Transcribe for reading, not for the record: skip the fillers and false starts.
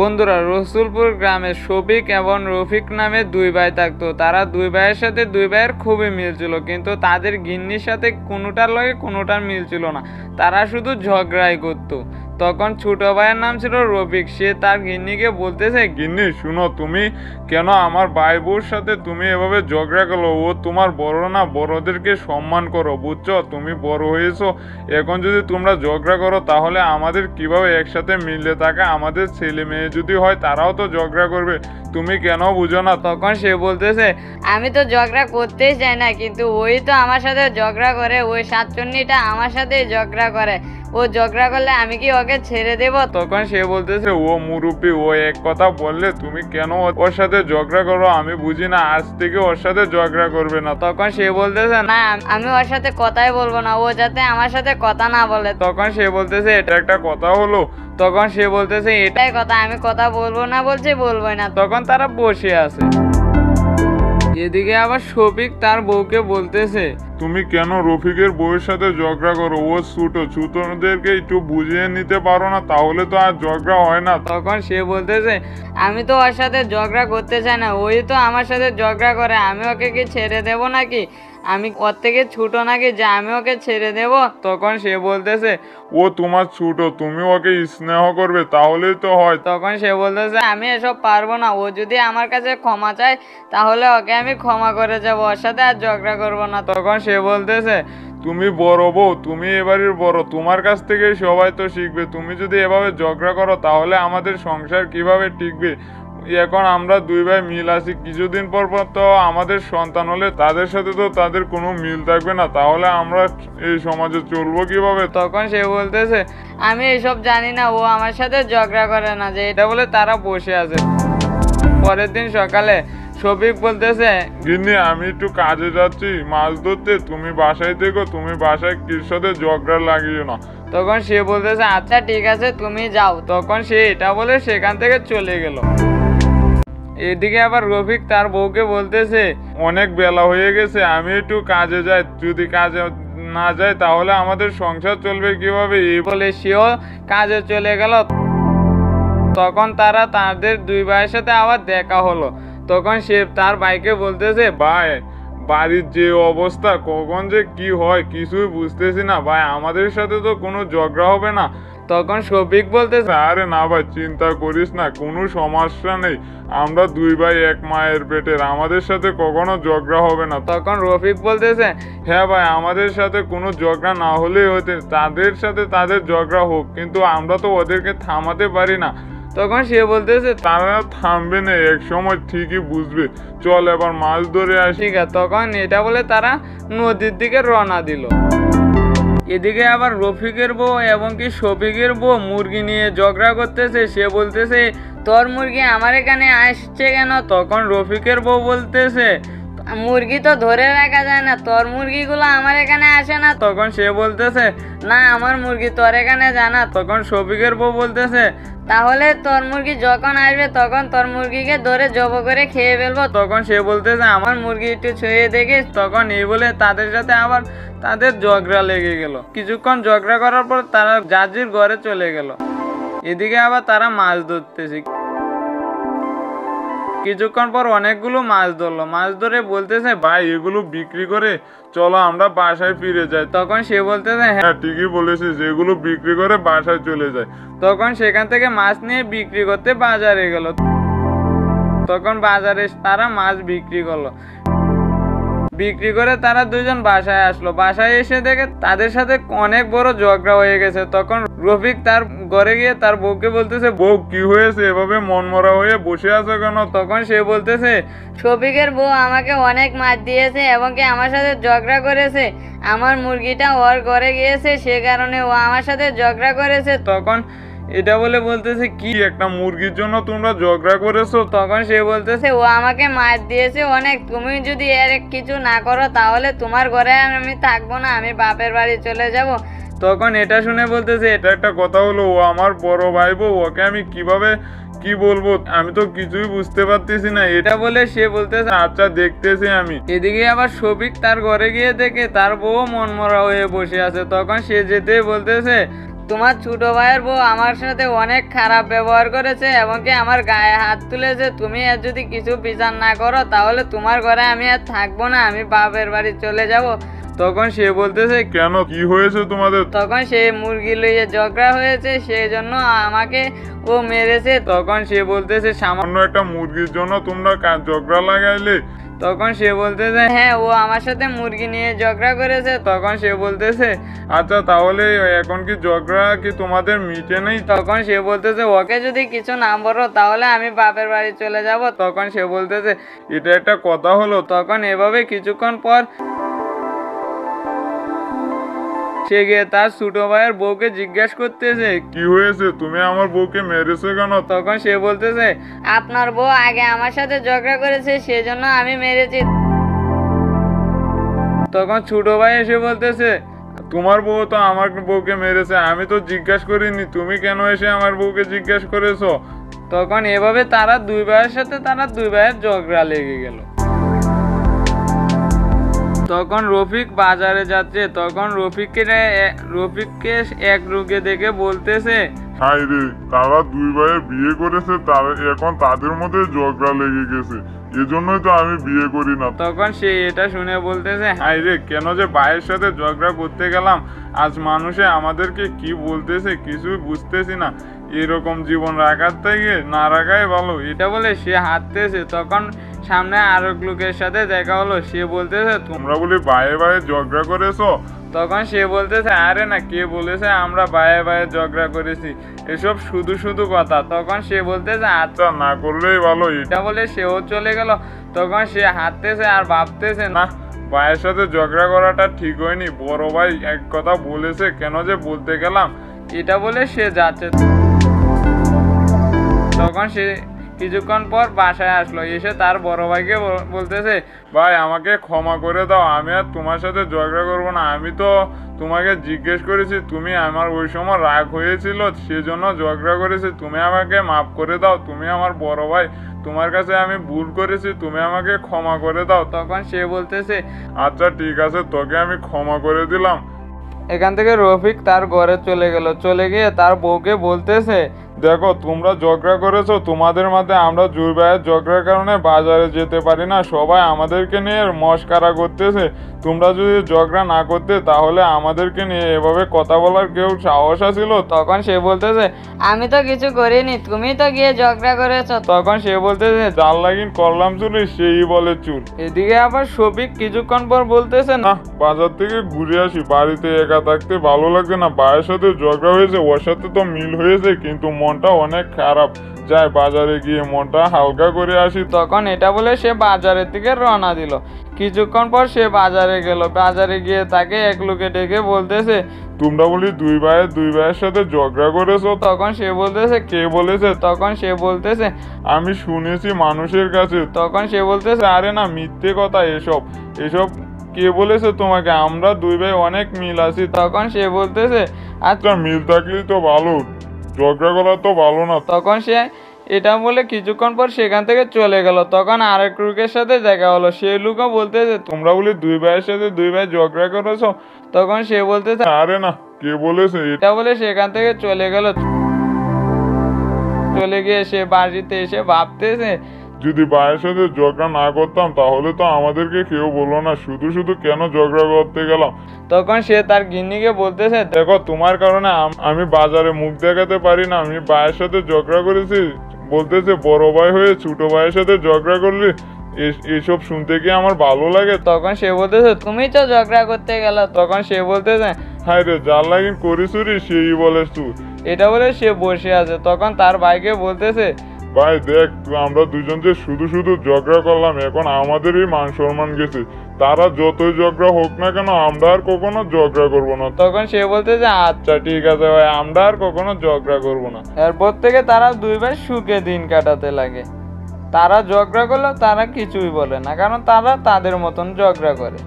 বন্ধুরা, রসুলপুর গ্রামে শফিক এবং রফিক নামে দুই ভাই থাকতো। তারা দুই ভাইয়ের সাথে দুই ভাইয়ের খুবই মিল ছিল, কিন্তু তাদের গিন্নির সাথে কোনোটার লগে কোনোটার মিল ছিল না। তারা শুধু ঝগড়াই করতো। তখন ছোট ভাইয়ের নাম ছিল রফিক। সে তার গিন্নিকে বলতেছে, গিন্নি শুনো, তুমি কেন আমার ভাই বউর সাথে তুমি এভাবে ঝগড়া করো? ও তোমার বড় না, বড়দেরকে সম্মান করো, বুঝছো? তুমি বড় হয়েছো, এখন যদি তোমরা ঝগড়া করো তাহলে আমাদের কিভাবে একসাথে মিলে থাকা? আমাদের ছেলে মেয়ে যদি হয় তারাও তো ঝগড়া করবে, তুমি কেন বুঝো না? তখন সে বলতেছে, আমি তো ঝগড়া করতেই চাই না, কিন্তু ওই তো আমার সাথে ঝগড়া করে। ওই সাতচন্নিটা আমার সাথে ঝগড়া করে। ও ঝগড়া করলে আমি কি ওকে ছেড়ে দেব? তখন সে বলতেছে, ও মুরব্বী, ও এক কথা বললে তুমি কেন ওর সাথে ঝগড়া করো? আমি বুঝি না, আজ থেকে ওর সাথে ঝগড়া করবে না। তখন সে বলতেছে, না, আমি ওর সাথে কথাই বলবো না। ও যাতে আমার সাথে কথা না বলে। তখন সে বলতেছে, এটা একটা কথা হলো? তখন সে বলতেছে, এটাই কথা, আমি কথা বলবো না বলছি, বলবোই না। তখন তারা বসে আছে। এদিকে আবার শফিক তার বউকে বলতেছে, তুমি কেন রফিকের বউয়ের সাথে ঝগড়া করো? ও ছোটদেরকে একটু বুঝিয়ে নিতে পারো না? তাহলে তো আর ঝগড়া হয় না। তখন সে বলতেছে, আমি তো ওর সাথে ঝগড়া করতে চাই না, ওই তো আমার সাথে ঝগড়া করে। আমি ওকে কি ছেড়ে দেব নাকি? আমি ওর থেকে ছোট নাকি যে আমি ওকে ছেড়ে দেব? তখন সে বলতেছে, ও তোমার ছোট, তুমি ওকে স্নেহ করবে, তাহলেই তো হয়। তখন সে বলতেছে, আমি এসব পারবো না। ও যদি আমার কাছে ক্ষমা চায় তাহলে ওকে আমি ক্ষমা করে যাবো, ওর সাথে আর ঝগড়া করবো না। তখন সে বলতেছে, তুমি বড় বউ, তুমি এবারের বড়, তোমার কাছ থেকে সবাই তো শিখবে। তুমি যদি এভাবে ঝগড়া করো তাহলে আমাদের সংসার কিভাবে টিকবে? এখন আমরা দুই ভাই মিল আছি, কিছুদিন পর পর তো আমাদের সন্তান হলে তাদের সাথে তো তাদের কোনো মিল থাকবে না, তাহলে আমরা এই সমাজে চলবো কিভাবে? তখন সে বলতেছে, আমি এসব জানি না, ও আমার সাথে ঝগড়া করে না। যে এটা বলে তারা বসে আছে। পরের দিন সকালে শফিক বলতেছে, গিন্নি, আমি একটু কাজে যাচ্ছি মাছ ধরতে, তুমি বাসায় থেকো, তুমি বাসায় কির সাথে ঝগড়া লাগিও না। তখন সে বলতেছে, আচ্ছা ঠিক আছে, তুমি যাও। তখন সে এটা বলে সেখান থেকে চলে গেল। এদিকে আবার রফিক তার বউকে বলতেছে, অনেক বেলা হয়ে গেছে, আমি একটু কাজে যাই, যদি কাজে না যাই তাহলে আমাদের সংসার চলবে কিভাবে? এই বলে সেও কাজে চলে গেল। তখন তারা তাদের দুই ভাইয়ের সাথে আবার দেখা হলো। তখন সে তার ভাইকে বলতেছে, ভাই, বাড়ির যে অবস্থা, কখন যে কি হয় কিছুই বুঝতেছি না ভাই, আমাদের সাথে তো কোনো ঝগড়া হবে না? তখন শফিক বলতেছে, আরে না ভাই, চিন্তা করিস না, কোনো সমস্যা নেই, আমরা দুই ভাই এক মায়ের পেটের, আমাদের সাথে কখনো ঝগড়া হবে না। তখন রফিক বলতেছে, হ্যাঁ ভাই, আমাদের সাথে কোনো ঝগড়া না হলেই হতে, তাদের সাথে তাদের ঝগড়া হোক, কিন্তু আমরা তো ওদেরকে থামাতে পারি না। তখন সে বলতেছে, তারা থামবে না, এক সময় ঠিকই বুঝবে, চল এবার মাছ ধরে আসি। ঠিক আছে। তখন এটা বলে তারা নদীর দিকে রওনা দিল। এদিকে আবার রফিকের বউ এবং কি শফিকের বউ মুরগি নিয়ে ঝগড়া করতেছে। সে বলতেছে, তোর মুরগি আমার এখানে আসছে কেন? তখন রফিকের বউ বলতেছে, মুরগি তো ধরে রাখা যায় না, তোর মুরগিগুলো আমার এখানে আসে না। তখন সে বলতেছে, না, আমার মুরগি তোর এখানে যায় না। তখন শফিকের বউ বলতেছে, তাহলে তোর মুরগি যখন আসবে তখন তোর মুরগিকে ধরে জব করে খেয়ে ফেলবো। তখন সে বলতেছে, আমার মুরগি একটু ছুঁয়ে দেখিস। তখন এই বলে তাদের সাথে আবার তাদের ঝগড়া লেগে গেল। কিছুক্ষণ ঝগড়া করার পর তারা জাজির ঘরে চলে গেল। এদিকে আবার তারা মাছ ধরতেছে। কিছুক্ষণ পর অনেকগুলো মাছ ধরলো। মাছ ধরে বলতেছে, ভাই, এগুলো বিক্রি করে চলো আমরা বাসায় ফিরে যাই। তখন সে বলতেছে, হ্যাঁ ঠিকই বলেছিস, এগুলো বিক্রি করে বাসায় চলে যায়। তখন সেখান থেকে মাছ নিয়ে বিক্রি করতে বাজারে গেল। তখন বাজারে তারা মাছ বিক্রি করলো। বিক্রি করে তারা দুজন বাসায় আসলো। বাসায় এসে দেখে তাদের সাথে অনেক বড় ঝগড়া হয়ে গেছে। তখন রফিক তার ঘরে গিয়ে তার বউকে বলতেছে, বউ কি হয়েছে, এভাবে মনমরা হয়ে বসে আছো কেন? তখন সে বলতেছে, শফিকের বউ আমাকে অনেক মাছ দিয়েছে এবং কি আমার সাথে ঝগড়া করেছে। আমার মুরগিটা ওর ঘরে গিয়েছে, সে কারণে ও আমার সাথে ঝগড়া করেছে। তখন এটা বলে বলতেছে, কি একটা মুরগির জন্য তোমরা ঝগড়া করেছো? তখন সে বলতেছে, ও আমাকে মাছ দিয়েছে অনেক, তুমি যদি এর কিছু না করো তাহলে তোমার ঘরে আর আমি থাকবো না, আমি বাপের বাড়ি চলে যাব। তখন এটা শুনে বলতেছে, এটা একটা কথা হলো? ও আমার বড় ভাই বউ, ওকে আমি কিভাবে কি বলবো, আমি তো কিছুই বুঝতে পারতেছি না। এটা বলে সে বলতেছে, আচ্ছা দেখতেছি আমি। এদিকে আবার শফিক তার ঘরে গিয়ে দেখে তার বউ মনমরা হয়ে বসে আছে। তখন সে যেতে বলতেছে, তোমার ছোট ভাইয়ের বউ আমার সাথে অনেক খারাপ ব্যবহার করেছে এবং কি আমার গায়ে হাত তুলেছে। তুমি আর যদি কিছু বিচার না করো তাহলে তোমার ঘরে আমি আর থাকবো না, আমি বাপের বাড়ি চলে যাব। তখন সে বলতেছে, কেন, কি হয়েছে তোমাদের? তখন সে মুরগি লইয়ে ঝগড়া হয়েছে, সেই জন্য আমাকে ও মেরেছে। তখন সে বলতেছে, সামান্য একটা মুরগির জন্য তোমরা ঝগড়া লাগাইলে? তখন সে বলতেছে, হ্যাঁ, ও আমার সাথে মুরগি নিয়ে ঝগড়া করেছে। তখন সে বলতেছে, আচ্ছা, তাহলে এখন কি ঝগড়া কি তোমাদের মিটে নেই? তখন সে বলতেছে, ওকে যদি কিছু না বলো তাহলে আমি বাপের বাড়ি চলে যাব। তখন সে বলতেছে, এটা একটা কথা হলো? তখন এভাবে কিছুক্ষণ পর সে গিয়ে তার ছোট ভাইয়ের বউকে জিজ্ঞেস করতেছে, কি হয়েছে, তুমি আমার বউকে মেরেছো কেন? তখন সে বলতেছে, আপনার বউ আগে আমার সাথে ঝগড়া করেছে, সেজন্য আমি মেরেছি। তখন ছোট ভাই এসে বলতেছে, তোমার বউ তো আমার বউকে মেরেছে, আমি তো জিজ্ঞাসা করিনি, তুমি কেন এসে আমার বউকে জিজ্ঞাসা করেছো? তখন এভাবে তারা দুই ভাইয়ের ঝগড়া লেগে গেল। তখন রফিক বাজারে যাচ্ছে। তখন রফিককে এক রোগে দেখে বলতেছে, হাই রে, তারা দুই ভাইয়ে বিয়ে করেছে, এখন তাদের মধ্যে ঝগড়া লেগে গেছে, এজন্যই তো আমি বিয়ে করি না। তখন সে এটা শুনে বলতেছে, হাই রে, কেন যে ভাইয়ের সাথে ঝগড়া করতে গেলাম, আজ মানুষে আমাদেরকে কি বলতেছে কিছুই বুঝতেছি না। এরকম জীবন রাখার থেকে না রাখাই ভালো। এটা বলে সে হাঁটতেছে। তখন সামনে আরেক লোকের সাথে দেখা হলো। সে বলতেছে, তোমরা বলি ভাইয়ে ভাইয়ে ঝগড়া করেছো? তখন সে বলতেছে, আরে না, কে বলেছে আমরা ভাইয়ে ঝগড়া করেছি, এসব শুধু কথা। তখন সে বলতেছে, আচ্ছা, না করলেই ভালো। এটা বলে সেও চলে গেল। তখন সে হাঁটতেছে আর ভাবতেছে, না, ভাইয়ের সাথে ঝগড়া করাটা ঠিক হয়নি, বড় ভাই এক কথা বলেছে, কেন যে বলতে গেলাম। এটা বলে সে যাচ্ছে। তখন সে কিছুক্ষণ পর বাসায় আসলো। এসে তার বড় ভাইকে বলতেছে, ভাই আমাকে ক্ষমা করে দাও, আমি আর তোমার সাথে ঝগড়া করবো না। আমি তো তোমাকে জিজ্ঞেস করেছি, তুমি আমার ওই সময় রাগ হয়েছিল, সেজন্য ঝগড়া করেছি, তুমি আমাকে মাফ করে দাও, তুমি আমার বড় ভাই, তোমার কাছে আমি ভুল করেছি, তুমি আমাকে ক্ষমা করে দাও। তখন সে বলতেছে, আচ্ছা ঠিক আছে, তোকে আমি ক্ষমা করে দিলাম। এখান থেকে রফিক তার ঘরে চলে গেল। চলে গিয়ে তার বউকে বলতেছে, দেখো, তোমরা ঝগড়া করেছো, তোমাদের মধ্যে আমরা দুই ভাইয়ের ঝগড়ার কারণে বাজারে যেতে পারি না, সবাই আমাদেরকে নিয়ে মস্কারা করতেছে। তোমরা যদি ঝগড়া না করতে তাহলে আমাদেরকে নিয়ে এভাবে কথা বলার কেউ সাহস ছিল? তখন সে বলতেছে, আমি তো কিছু করিনি, তুমি তো গিয়ে ঝগড়া করেছো। তখন সে বলতেছে, জাল লাগিন করলাম চুরি, সেই বলে চুর। এদিকে আবার শফিক কিছুক্ষণ পর বলতেছে, না, বাজার থেকে ঘুরে আসি, বাড়িতে একা থাকতে ভালো লাগছে না, ভাইয়ের সাথে ঝগড়া হয়েছে, ওর সাথে তো মিল হয়েছে, কিন্তু মনটা অনেক খারাপ, যাই বাজারে গিয়ে মনটা হালকা করে আসি। তখন এটা বলে সে বাজারের দিকে রওনা দিল। কিছুক্ষণ পর সে বাজারে গেল। বাজারে গিয়ে তাকে এক লোকে ডেকে বলতেছে, তোমরা বলি দুই ভাইয়ের সাথে ঝগড়া করেছো? তখন সে বলতেছে, কে বলেছে? তখন সে বলতেছে, আমি শুনেছি মানুষের কাছে। তখন সে বলতেছে, আরে না, মিথ্যে কথা এসব। কে বলেছে তোমাকে? আমরা দুই ভাই অনেক মিল আছি। তখন সে বলতেছে, আচ্ছা, মিল থাকলেই তো ভালো, ঝগড়া করা তো ভালো না। তখন সে এটা বলে কিছুক্ষণ পর সেখান থেকে চলে গেল। তখন আরেক লোকের সাথে দেখা হলো। সেই লোকও বলতেছে, তোমরা বলি দুই ভাইয়ের সাথে দুই ভাই ঝগড়া করেছো? তখন সে বলতেছে, আরে না, কে বলেছে? এটা বলে সেখান থেকে চলে গেল। চলে গিয়ে সে বাড়িতে এসে ভাবতেছে, যদি ভাইয়ের সাথে ঝগড়া না করতাম তাহলে তো আমাদেরকে কেউ বললো না, শুধু কেন ঝগড়া করতে গেলাম। তখন সে তার গিন্নিকে বলতেছে, দেখো, তোমার কারণে আমি বাজারে মুখ দেখাতে পারি না, আমি ভাইয়ের সাথে ঝগড়া করেছি। বলতেছে, বড় ভাই হয়ে ছোট ভাইয়ের সাথে ঝগড়া করলে এসব শুনতে কি আমার ভালো লাগে? তখন সে বলতেছে, তুমি তো ঝগড়া করতে গেল। তখন সে বলতেছে, হাই রে, যার লাগিন করি চুরি, সেই বলে চুর। এটা বলে সে বসে আছে। তখন তার ভাইকে বলতেছে, ভাই দেখ, আমরা দুজন যে শুধু ঝগড়া করলাম, এখন আমাদেরই মান সম্মান গেছে, তারা যতই ঝগড়া হোক না কেন আমরা আর কখনো ঝগড়া করবো না। তখন সে বলতেছে, আচ্ছা ঠিক আছে ভাই, আমরা আর কখনো ঝগড়া করবো না। এরপর থেকে তারা দুই ভাই সুখে দিন কাটাতে লাগে। তারা ঝগড়া করলেও তারা কিছুই বলে না, কারণ তারা তাদের মতন ঝগড়া করে।